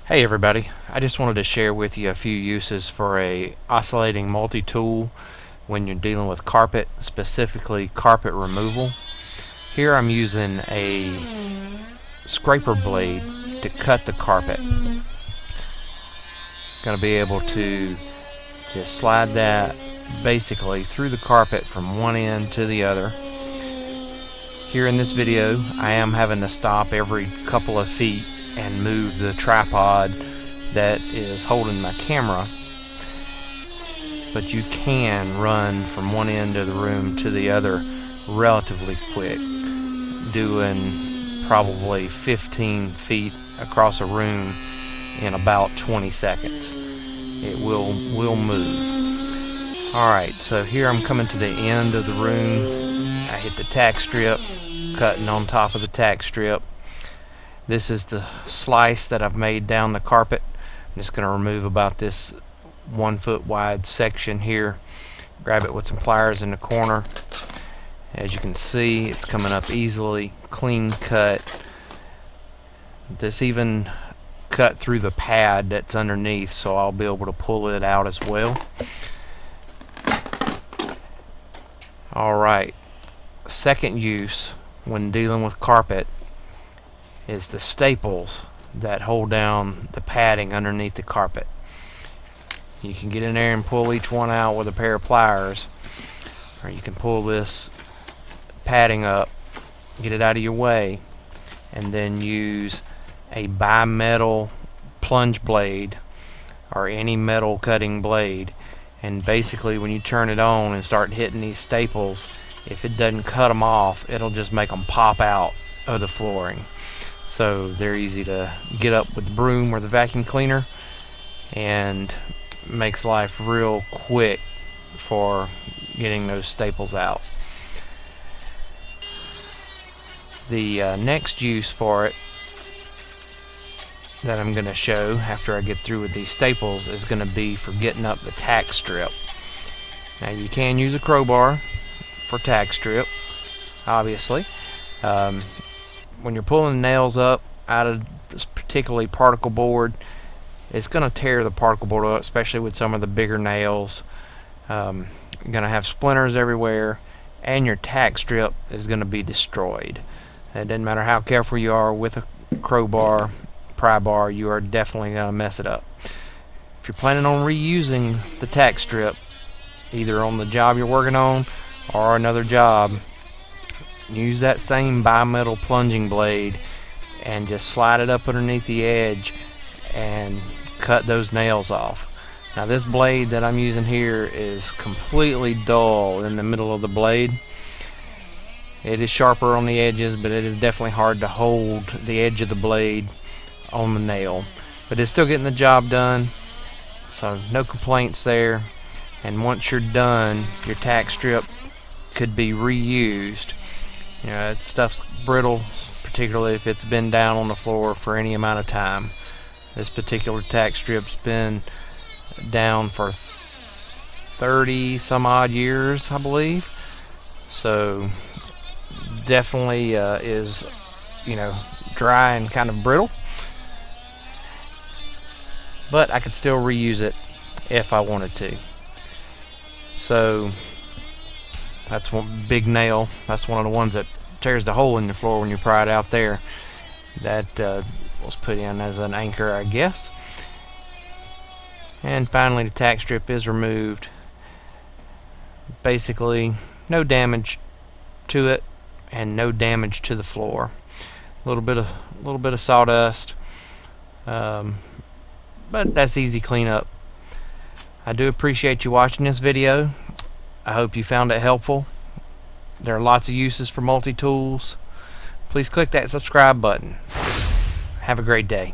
Hey everybody, I just wanted to share with you a few uses for a oscillating multi-tool when you're dealing with carpet, specifically carpet removal. Here I'm using a scraper blade to cut the carpet. Going to be able to just slide that basically through the carpet from one end to the other. Here in this video I am having to stop every couple of feet and move the tripod that is holding my camera, but you can run from one end of the room to the other relatively quick, doing probably 15 feet across a room in about 20 seconds. It will move. Alright, so here I'm coming to the end of the room. I hit the tack strip, cutting on top of the tack strip. This is the slice that I've made down the carpet. I'm just going to remove about this 1 foot wide section here. Grab it with some pliers in the corner. As you can see, it's coming up easily, clean cut. This even cut through the pad that's underneath, so I'll be able to pull it out as well. Alright, second use when dealing with carpet is the staples that hold down the padding underneath the carpet. You can get in there and pull each one out with a pair of pliers, or you can pull this padding up, get it out of your way, and then use a bimetal plunge blade or any metal cutting blade, and basically when you turn it on and start hitting these staples, if it doesn't cut them off, it'll just make them pop out of the flooring. So they're easy to get up with the broom or the vacuum cleaner, and makes life real quick for getting those staples out. The next use for it that I'm going to show after I get through with these staples is going to be for getting up the tack strip. Now you can use a crowbar for tack strip, obviously. When you're pulling nails up out of this particularly particle board, it's going to tear the particle board up, especially with some of the bigger nails. You're going to have splinters everywhere, and your tack strip is going to be destroyed. It doesn't matter how careful you are with a crowbar, pry bar, you are definitely going to mess it up. If you're planning on reusing the tack strip, either on the job you're working on or another job, use that same bimetal plunging blade and just slide it up underneath the edge and cut those nails off. Now this blade that I'm using here is completely dull in the middle of the blade. It is sharper on the edges, but it is definitely hard to hold the edge of the blade on the nail. But it's still getting the job done, so no complaints there. And once you're done, your tack strip could be reused. You know, that stuff's brittle, particularly if it's been down on the floor for any amount of time. This particular tack strip's been down for 30 some odd years, I believe. So definitely is, you know, dry and kind of brittle. But I could still reuse it if I wanted to. So that's one big nail. That's one of the ones that tears the hole in the floor when you pry it out there. That was put in as an anchor, I guess. And finally, the tack strip is removed. Basically, no damage to it and no damage to the floor. A little bit of sawdust, but that's easy cleanup. I do appreciate you watching this video. I hope you found it helpful. There are lots of uses for multi-tools. Please click that subscribe button. Have a great day.